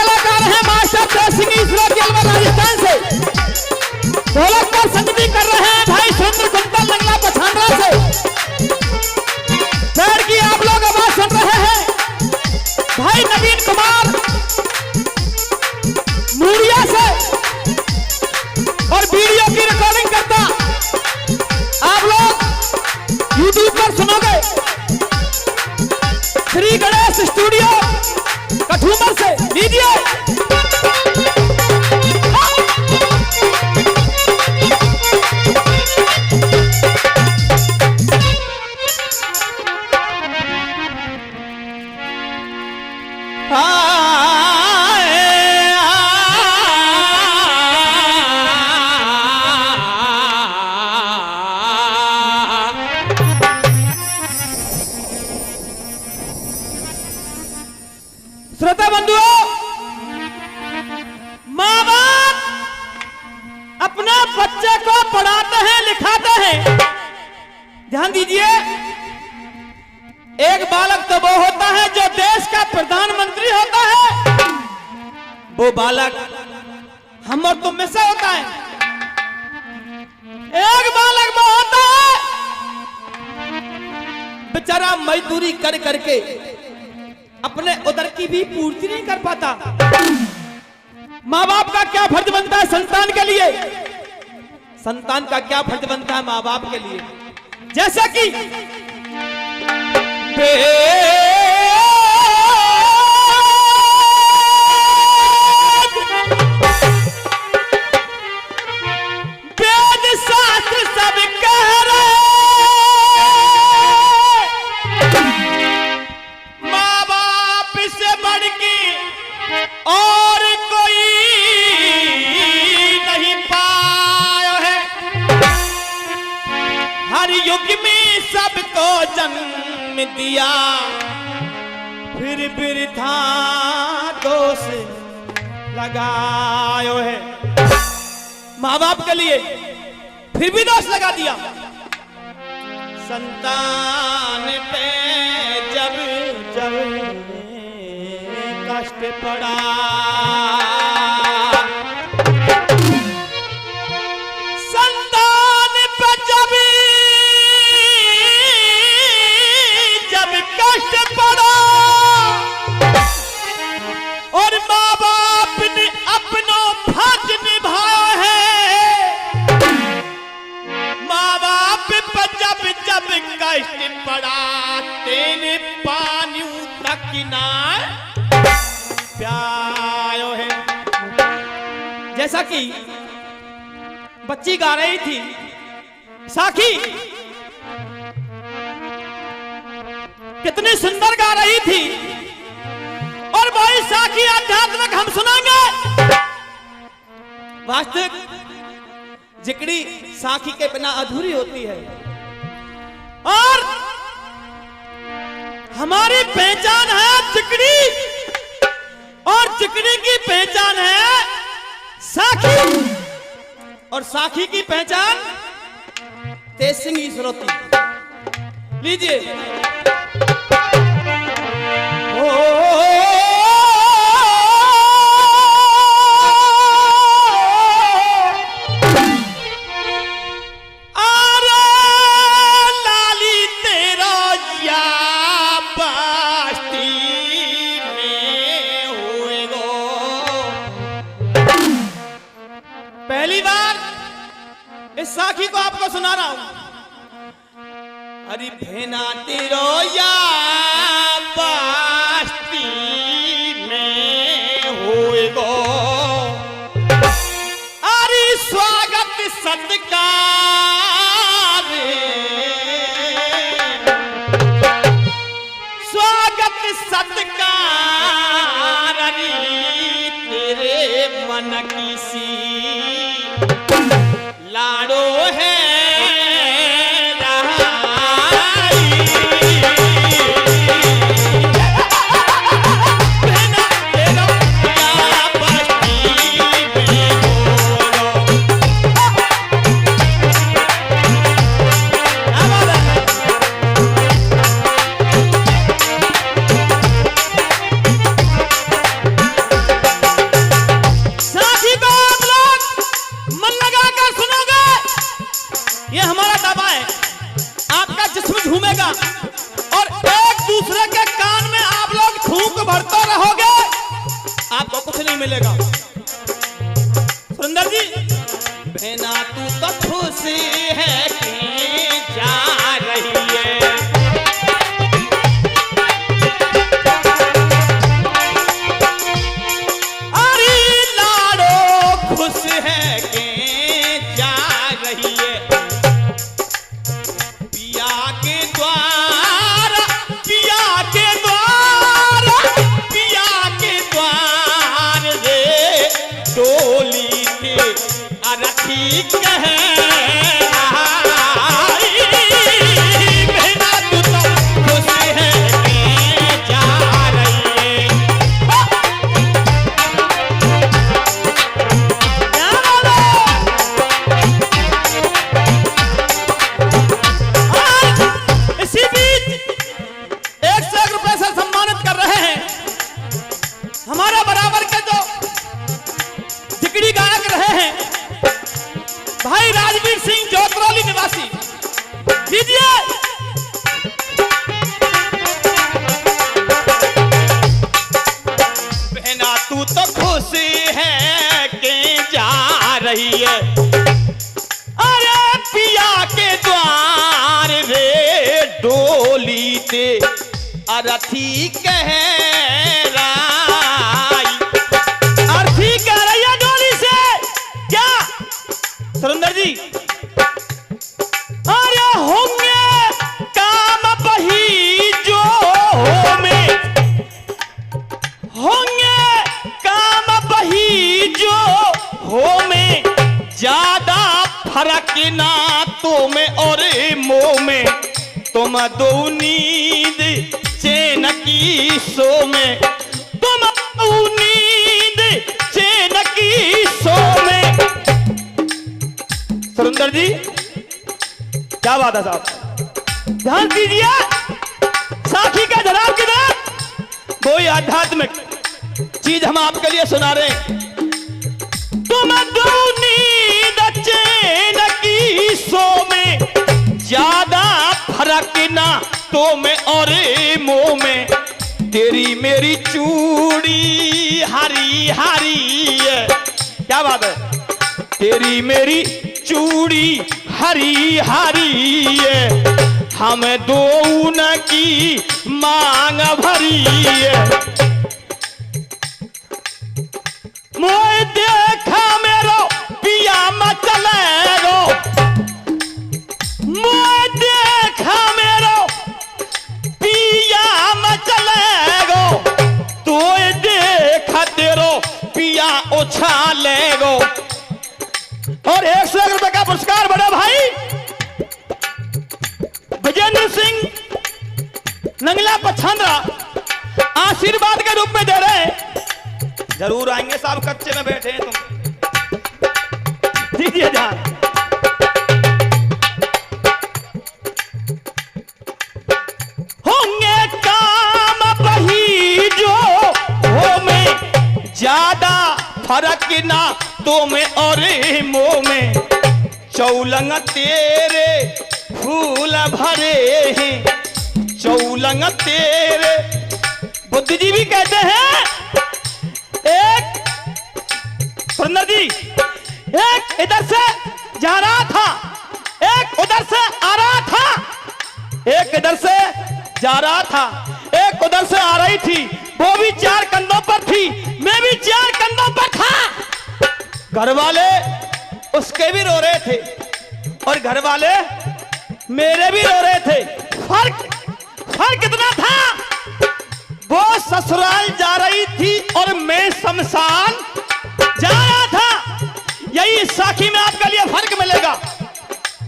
कलाकार हैं मास्टर तेज सिंह ईश्वर जलवा राजस्थान से। ढोलक पर संगति कर रहे हैं भाई सुंदर कुंतल लंगला पछानरा से। पैर की आप लोग आवाज सुन रहे हैं भाई नवीन कुमार मूरिया से। और वीडियो की रिकॉर्डिंग करता आप लोग यूट्यूब पर सुनोगे श्री गणेश स्टूडियो कठूमर से। लीजिए श्रोता बंधुओं, माँ बाप अपने बच्चे को पढ़ाते हैं लिखाते हैं। ध्यान दीजिए, एक बालक तो वो होता है जो देश का प्रधानमंत्री होता है। वो बालक हम और तुम में से होता है। एक बालक वो होता है बेचारा मजदूरी कर करके अपने उदर की भी पूर्ति नहीं कर पाता। माँ बाप का क्या फर्ज बनता है संतान के लिए? संतान का क्या फर्ज बनता है माँ बाप के लिए? जैसा कि वेद शास्त्र सब कह रहे और कोई नहीं पाया है। हर युग में सबको जन्म दिया फिर वृथा दोष लगायो है। माँ बाप के लिए फिर भी दोष लगा दिया। संतान पे जब जब कष्ट पड़ा, संतान पे जब जब कष्ट पड़ा और माँ बाप ने अपना फर्ज निभाया है। माँ बाप पे जब जब कष्ट पड़ा तेने पानी तक ना प्यायो है। जैसा कि बच्ची गा रही थी साखी, कितनी सुंदर गा रही थी। और भाई साखी आध्यात्मिक हम सुनाएंगे। वास्तविक जिकड़ी साखी के बिना अधूरी होती है। और हमारी पहचान है जिकड़ी, और चिकनी की पहचान है साखी, और साखी की पहचान तेज सिंह ईश्वरोती। लीजिए पहली बार इस साखी को आपको सुना रहा हूं। अरे भेना तेरो या बास्ती में होएगो, अरे स्वागत सत्कार, स्वागत सत्कार अरे तेरे मन की सी लाड़ो है मिलेगा। सुंदर जी, बहना तू तो खुश है कि जा रही है, अरे लाडो खुश है कि जा रही है, पिया के द्वार, पिया के द्वार, पिया के द्वार रे डोली के अरथी कह बहना तू तो खुश है कि जा रही है। इसी बीच 101 रुपए से सम्मानित कर रहे हैं हमारा बराबर के जो जिगरी गायक रहे हैं भाई राजवीर सिंह जोतरौली निवासी। दीजिए बहना तू तो खुश है कि जा रही है, अरे पिया के द्वार रे डोली ते अरथी कह राई, अरथी कह रही है डोली से क्या सुरेंद्र जी, अरे होंगे काम बही जो में, होंगे काम बही जो हो में, ज्यादा फर्क ना तो में और मोह में, तुम दो नींद चैन की सो में, तुम दो नींद चैन की सो में। सुरेंद्र जी क्या बात है साहब, ध्यान दीजिए साथी का जनाब किधर, कोई आध्यात्मिक चीज हम आपके लिए सुना रहे हैं। तुम दो नींद चैन की सो में, ज्यादा फर्क ना तो में और मोह में, तेरी मेरी चूड़ी हरी हरी है, क्या बात है, तेरी मेरी चूड़ी हरी हरी है, हम दोनों की मांग भरी है, मोए देखा मेरो पिया मचलेगो, मोए देखा मेरो पिया मचलेगो, तोए देखा तेरो पिया उछालेगो। और 101 रुपए का पुरस्कार बड़ा भाई विजेंद्र सिंह नंगला पछांद्रा आशीर्वाद के रूप में दे रहे हैं। जरूर आएंगे साहब, कच्चे में बैठे हैं तुम, दीजिए जान। होंगे काम बही जो हो में, ज्यादा फर्क ना तो में और मोह में, चौलंग तेरे फूल भरे हैं, चौलंग तेरे बुद्धिजीवी कहते हैं। एक सुंदर जी, एक इधर से जा रहा था, एक उधर से आ रहा था, एक इधर से जा रहा था, एक उधर से आ रही थी, वो भी 4 कंधों पर थी, मैं भी 4 कंधों पर था। घर वाले उसके भी रो रहे थे और घर वाले मेरे भी रो रहे थे। फर्क इतना था, वो ससुराल जा रही थी और मैं शमशान जा रहा था। यही साखी में आपके लिए फर्क मिलेगा।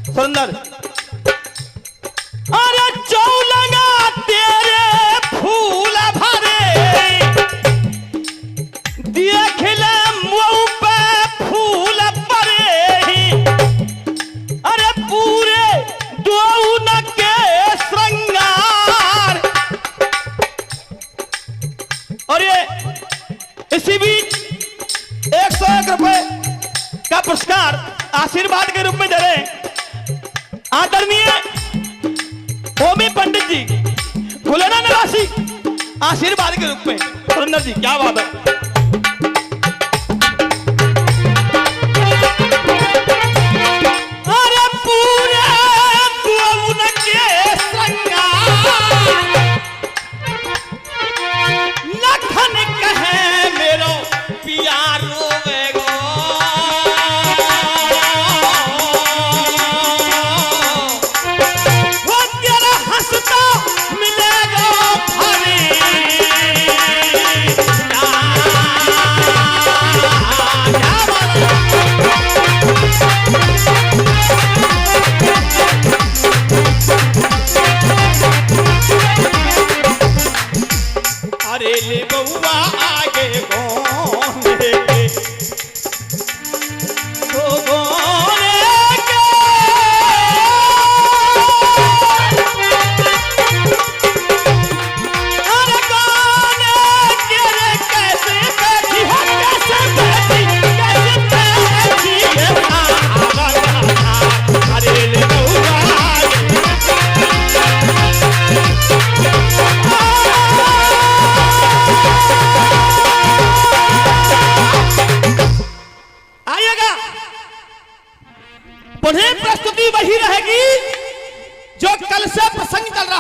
सुंदर, अरे चौलंगा तेरे फूल भरे, देख ले मुँह पे फूल पड़े, अरे पूरे दोन के श्रृंगार। और ये इसी बीच 101 रुपए का पुरस्कार आशीर्वाद के रूप में दे रहे हैं आदरणीय होमी पंडित जी भुलेना निवासी, आशीर्वाद के रूप में। सुरेंद्र जी क्या बात है।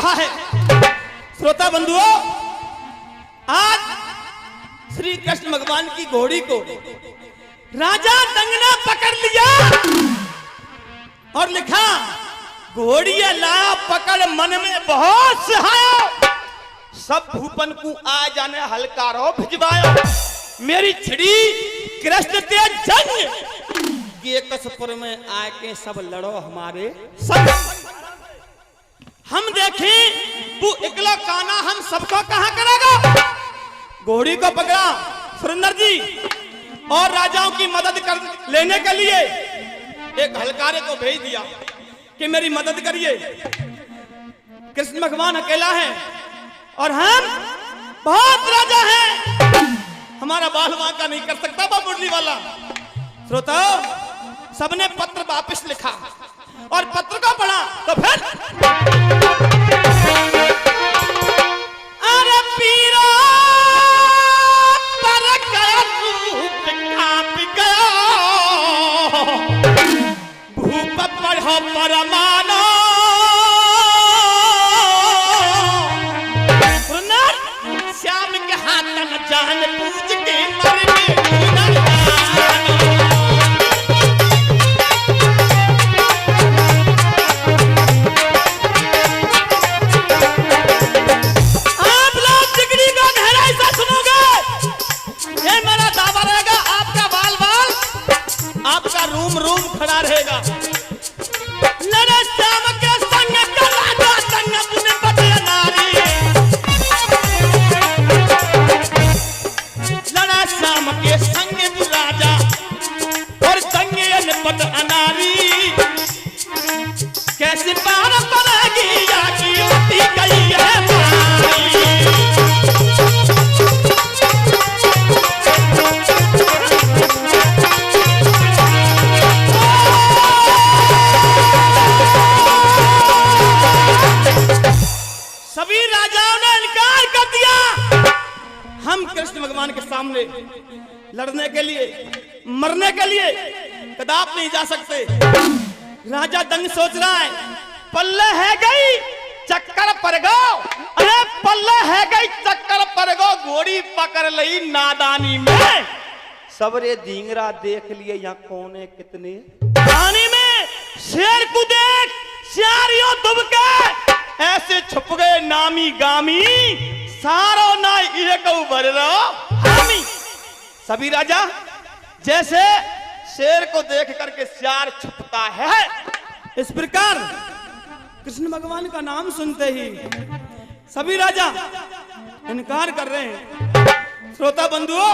रहा है। श्रोता बंधुओं, आज श्री कृष्ण भगवान की घोड़ी को राजा दंग ने पकड़ लिया और लिखा, घोड़िया ला पकड़ मन में बहुत सहायो, सब भूपन को आ जाने हल्का रो भिजवायो, मेरी छिड़ी कृष्ण ते जंग, ये कसपुर में आके सब लड़ो हमारे संग। हम देखें तू इकला काना हम सबको कहां करेगा। घोड़ी को पकड़ा सुरेंद्र जी और राजाओं की मदद कर लेने के लिए एक हलकारे को भेज दिया कि मेरी मदद करिए। कृष्ण भगवान अकेला है और हम बहुत राजा हैं, हमारा बाल वांका नहीं कर सकता बा मुरली वाला। श्रोताओ, सबने पत्र वापस लिखा और पत्र को पढ़ा तो फिर अरे पीरा पर गया रूप कांप गया, भूप पढ़ो परमानो, श्याम के हाथ न जान पूज के मरने आप लोग जिगरी का गहराई से सुनोगे, ये मेरा दावा रहेगा, आपका बाल बाल आपका रूम रूम खड़ा रहेगा। लड़े श्याम के संग का राजा संग पुण्य पटे नारी, लड़ा श्याम के संग राजा और संग पट अनारी, कैसे पार पड़ेगी या की उठी गई है मारी। सभी राजाओं ने इनकार कर दिया, हम कृष्ण भगवान के सामने लड़ने के लिए मरने के लिए कदाप नहीं जा सकते। राजा दंग सोच रहा है, पल्ले है गई चक्कर पर गो, अरे पल्ले है गई चक्कर पर गो, घोड़ी पकड़ ली नादानी में। सबरे दींगरा देख लिए यहाँ कौन है कितने, पानी में शेर को देख सियारियों दुबके ऐसे छुप गए नामी गामी, सारो ना एक उभर रहो हामी। सभी राजा जैसे शेर को देख करके सियार छुपता है, इस प्रकार कृष्ण भगवान का नाम सुनते ही सभी राजा इनकार कर रहे हैं। श्रोता बंधुओं,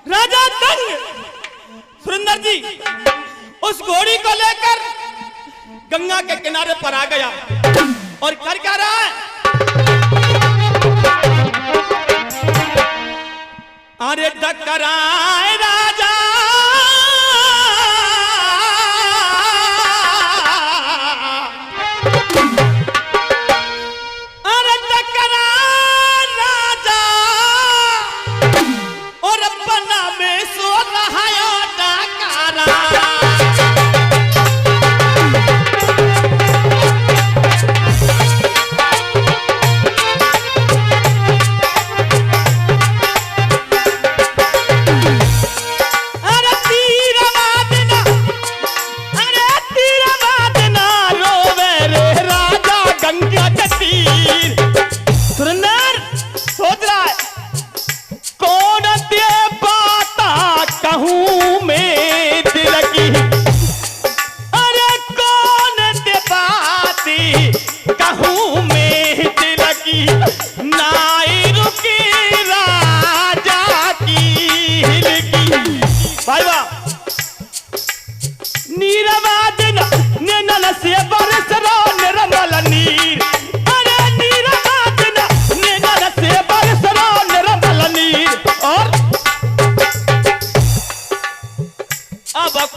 राजा दंग सुरेंद्र जी उस घोड़ी को लेकर गंगा के किनारे पर आ गया और कर क्या रहा है, अरे टकराए राजा अरे टकराए राजा और अपना में सो रहा टकरा।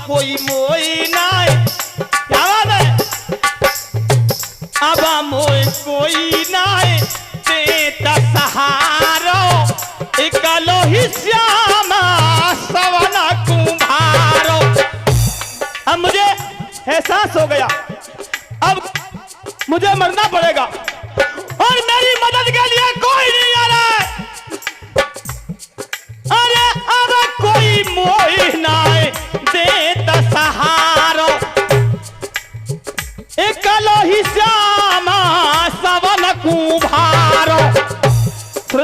कोई मोई नाय क्या बात है, अब मोई कोई नाय देता सहारो, इकलो ही श्यामा सवना कुम्हारो। अब मुझे एहसास हो गया, अब मुझे मरना पड़ेगा।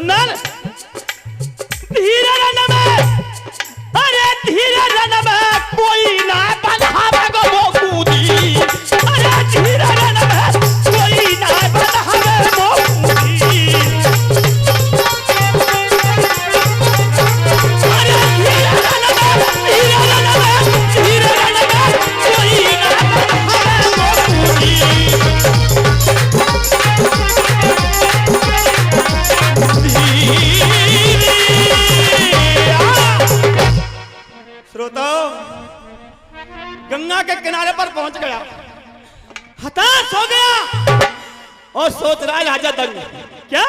सुनन धीरे रन में, अरे धीरे रन में कोई ना बंधावे गो वो कूदी, अरे धीरे रन में कोई ना बंधावे वो कूदी, अरे धीरे रन में, धीरे रन में, धीरे रन में कोई ना बंधावे वो कूदी। श्रोताओ, गंगा के किनारे पर पहुंच गया, हताश हो गया और सोच रहा है राजा दंग, क्या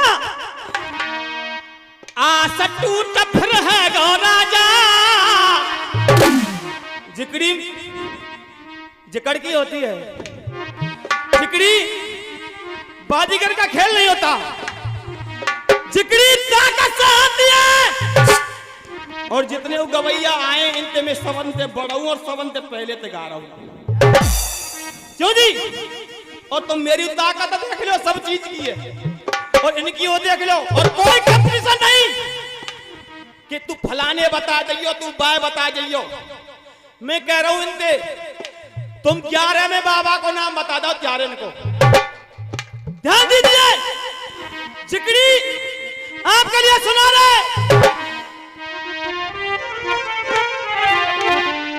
आस टूट फिर है गो राजा। जिकड़ी जिकड़ की होती है, जिकड़ी बाजीगर का खेल नहीं होता, जिकड़ी ताकत से होती है। और जितने गवैया आए इनते में सवन से बढ़ाऊं और सवन से पहले से गा रहा हूं, क्यों जी? और तुम मेरी ताकत देख लो, सब चीज की है, और इनकी वो देख लो, और कोई कंपटीशन नहीं कि तू फलाने बता जाइयो, तू बाय बता जाइयो। मैं कह रहा हूं इनसे, तुम 11 में बाबा को नाम बता दो, 11 को ध्यान दीजिए। जिकड़ी आपके लिए सुना रहे,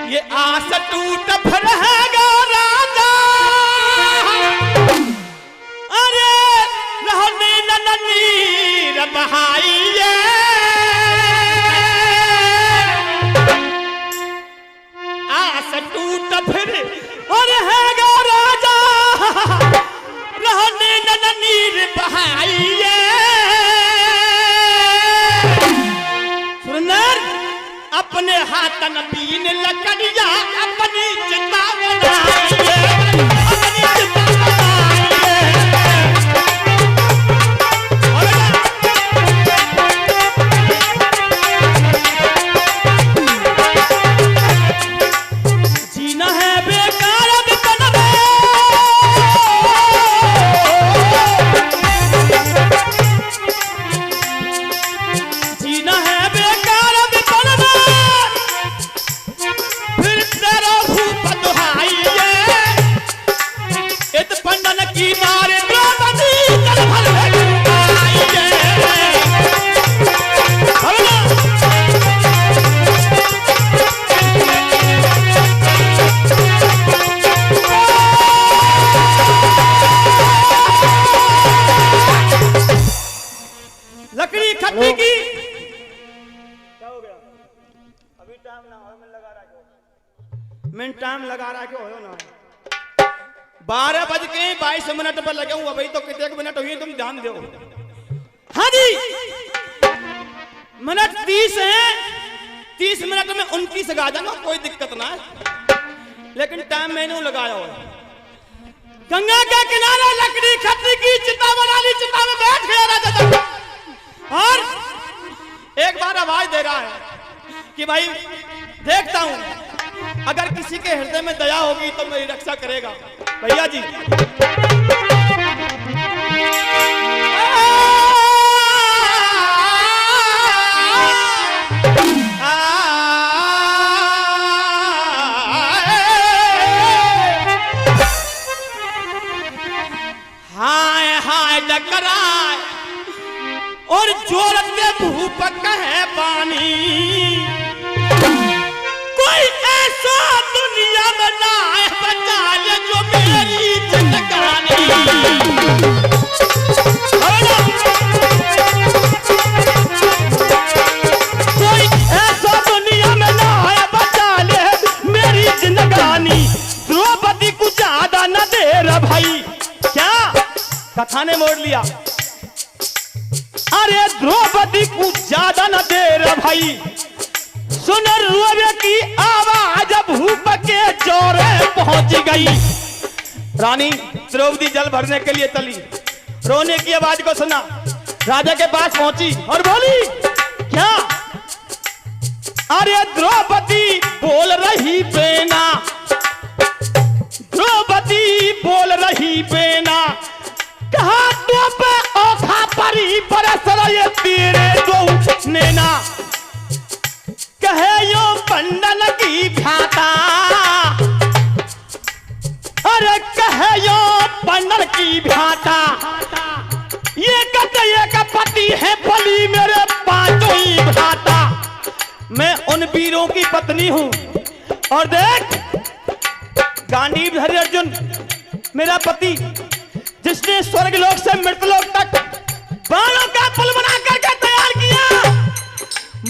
ये आस टूट फिर है गो राजा, अरे रहने न नीर बहाइए, आस टूट फिर और है गो राजा, रहने न नीर बहाइए। सुनर अपने हाथन बीन लकड़िया अपनी चिता बनाइए, अपनी चिता बनाइए। जीना है बेकार विपन में, जीना है बेकार विपन में, फिर तेरा भूप दुहाइए, इत पंडन की मारे द्रौपदी जल भर में आइए। लकड़ी खट्टी की क्या हो गया? अभी टाइम ना हो, मैं लगा रहा मैं टाइम लगा रहा क्यों हो ना, 12:22 पर लगे हूं, अभी तो कितने मिनट हुई तुम ध्यान दो। हाँ जी, मिनट 30 है, 30 मिनट में 29 गा जाना, कोई दिक्कत ना है, लेकिन टाइम मैंने लगाया हो। गंगा के किनारे लकड़ी खट्टी की चिता बना ली, चिता में बैठ गया राजा, और एक बार आवाज दे रहा है कि भाई देखता हूं अगर किसी के हृदय में दया होगी तो मेरी रक्षा करेगा। भैया जी हाय हाय टकराए और जोरते भूप कहे पानी, कोई ऐसा दुनिया में ना है बचा ले जो मेरी जिंदगानी। कोई ऐसा दुनिया में ना है बचा ले मेरी जिंदगानी, द्रौपदी को ज्यादा न दे रे भाई। क्या कथा ने मोड़ लिया, अरे द्रौपदी को ज्यादा न दे रे भाई, सुन रोवे की आवाज भूप के जोरे पहुंच गई। रानी द्रौपदी जल भरने के लिए चली, रोने की आवाज को सुना, राजा के पास पहुंची और बोली क्या, अरे द्रौपदी बोल रही बेना, द्रौपदी बोल रही बेना, कहा तो पे ओखा पर बारी बरस रहे तेरे दो नैना, कहे यो बंधन की भ्याता, अरे कहे यो बंधन की भ्याता, ये कहते का पति है बलि मेरे पांचों ही भ्राता। मैं उन वीरों की पत्नी हूं और देख गांडीवधारी अर्जुन मेरा पति, जिसने स्वर्गलोक से मृतलोक तक बाणों का पुल बना करके तैयार किया,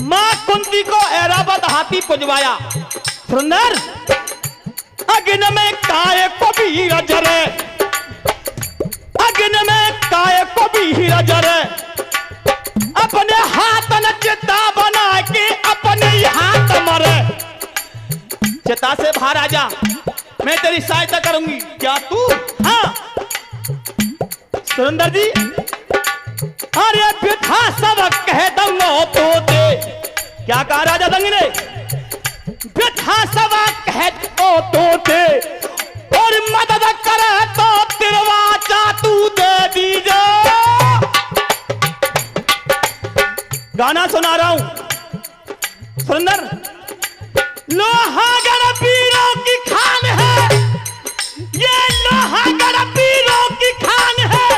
मां कुंती को ऐरावत हाथी पुजवाया। सुंदर अग्नि में काय को भी जरे, अग्नि में काय को भी जरे, अपने हाथ न चिता बना के अपने हाथ मरे। चिता से बाहर आ जा, मैं तेरी सहायता करूंगी। क्या तू? हाँ सुरेंद्र जी, अरे बिठा सब कह दंगो तो दे। क्या कहा राजा दंग ने? बिठा सब कह तो दे और मदद करे तो तिरवाचा तू दे दीजे। गाना सुना रहा हूं सुरेंद्र, लोहागढ़ वीरों की खान है, ये लोहागढ़ वीरों की खान है,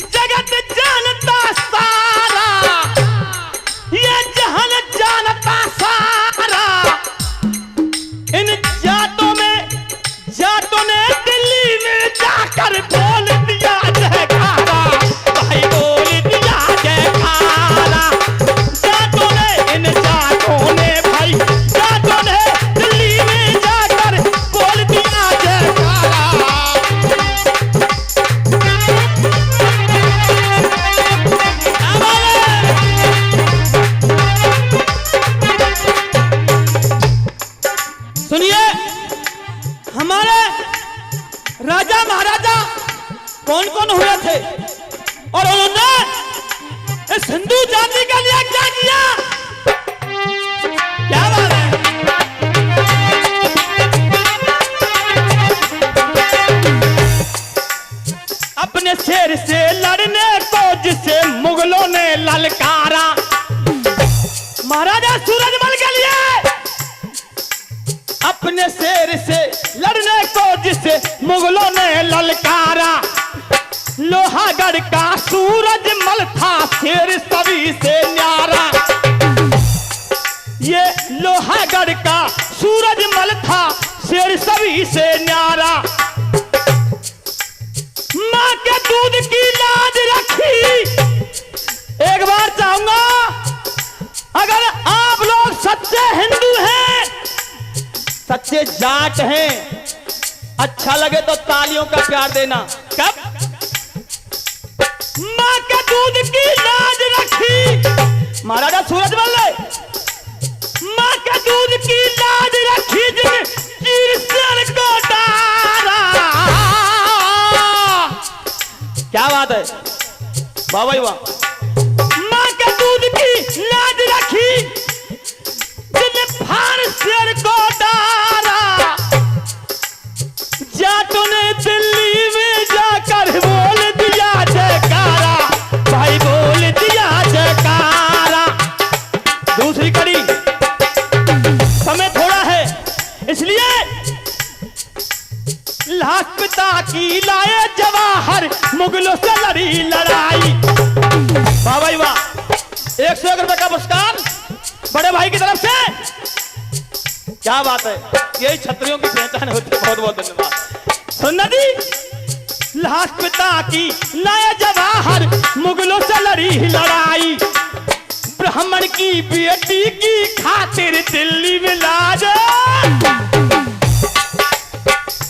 जगत जानता सारा, ये जहान जानता सारा। इन जाटों ने दिल्ली में जाकर बोल दिया जयकारा, भाई बोल दिया जयकारा। जाटों ने, इन जाटों ने भाई, जाटों ने दिल्ली में जाकर बोल दिया जयकारा। सुनिए, हमारे राजा महाराजा कौन कौन हुए थे और उन्होंने इस हिंदू जाति के लिए क्या किया? क्या बात है? अपने शेर से लड़ने को जिसे मुगलों ने ललकारा, महाराजा सूरजमल के लिए अपने शेर से लड़ने को जिसे मुगलों ने ललकारा, लोहागढ़ का सूरजमल था शेर सभी से न्यारा। ये लोहागढ़ का सूरजमल था शेर सभी से न्यारा। मां के दूध की लाज रखी। एक बार चाहूंगा, अगर आप लोग सच्चे हिंदू हैं, सच्चे जाट हैं, अच्छा लगे तो तालियों का प्यार देना। कब? मां के दूध की लाज रखी महाराजा सूरजमल ने, मां के दूध की लाज रखी, जिन चीर सिर को डारा। क्या बात है, वाह भाई वाह। मां के दूध की लाज रखी, जिन फार सिर को डारा। जाटों ने दिल्ली में जाकर बोल दिया जयकारा, भाई बोल दिया जयकारा। दूसरी कड़ी, समय थोड़ा है इसलिए लाख पिता की लाए जवाहर, मुगलों से लड़ी लड़ाई। वाह भाई वाह, 101 रुपए का पुरस्कार बड़े भाई की तरफ से। क्या बात है, यही छत्रियों की पहचान होती है। बहुत बहुत धन्यवाद। सुन नदी, लाख पिता की लाए जवाहर, मुगलों से लड़ी लड़ाई। ब्राह्मण की बेटी की खातिर दिल्ली में लाज,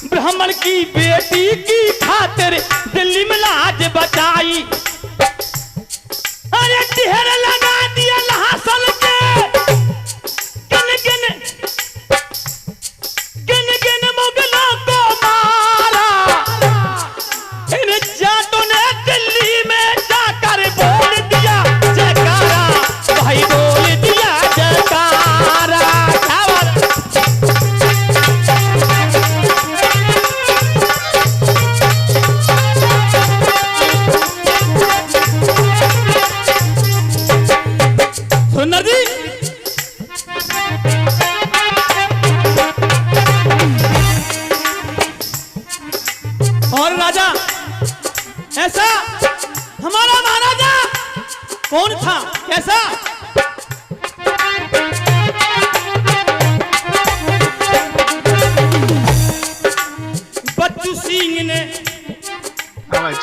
ब्राह्मण की बेटी की खातिर दिल्ली में लाज बचाई। अरे ढेर लगा दिया लहसन के, गिन गिन मुगलों को मारा। इन जाटों ने दिल्ली में जाकर बोल दिया जयकारा, भाई बोल दिया जयकारा। क्या बात है?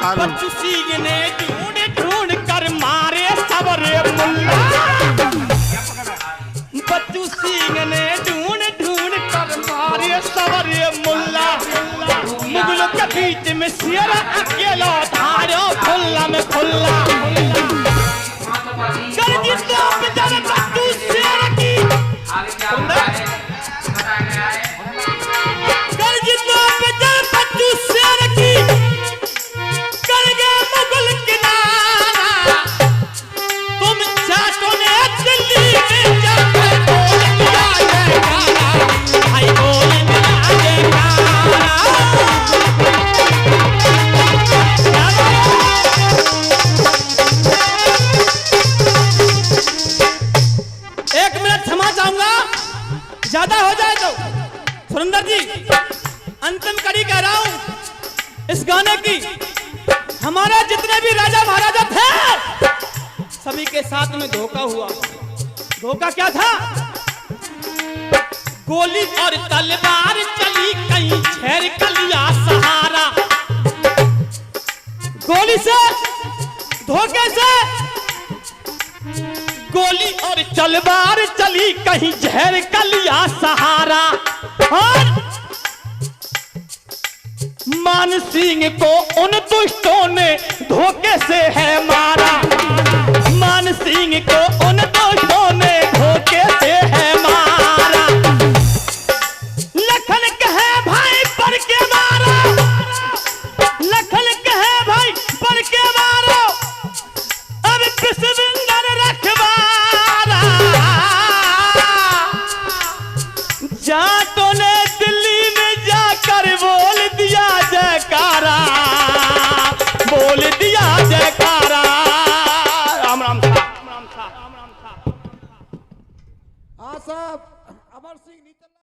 बच्चू सिंह ने ढूंढ ढूंढ कर मारे सबरे मुल्ला। बच्चू सिंह ने ढूंढ ढूंढ कर मारे सबरे मुल्ला। मुगलों के बीच में शेर अकेला धारो खुल्ला में खुल्ला। गर्जिशों पे जब बच्चू शेर की गर्जिशों पे जब बच्चू शेर की कर गए मुगल किनारा। तुम चाटों ने दिल्ली में जाकर बोल दिया ये गाना, भाई बोल दिया ये गाना। एक मिनट क्षमा चाहूंगा, ज्यादा हो जाए तो। सुरेंद्र जी, अंतिम कड़ी कह रहा हूं इस गाने की। हमारे जितने भी राजा महाराजा थे सभी के साथ में धोखा हुआ। धोखा क्या था? गोली और तलवार चली कहीं छेर कलिया सहारा। गोली से, धोखे से गोली और तलवार चली कहीं जहर कलिया सहारा। और मान सिंह को उन दुष्टों ने धोखे से है मारा।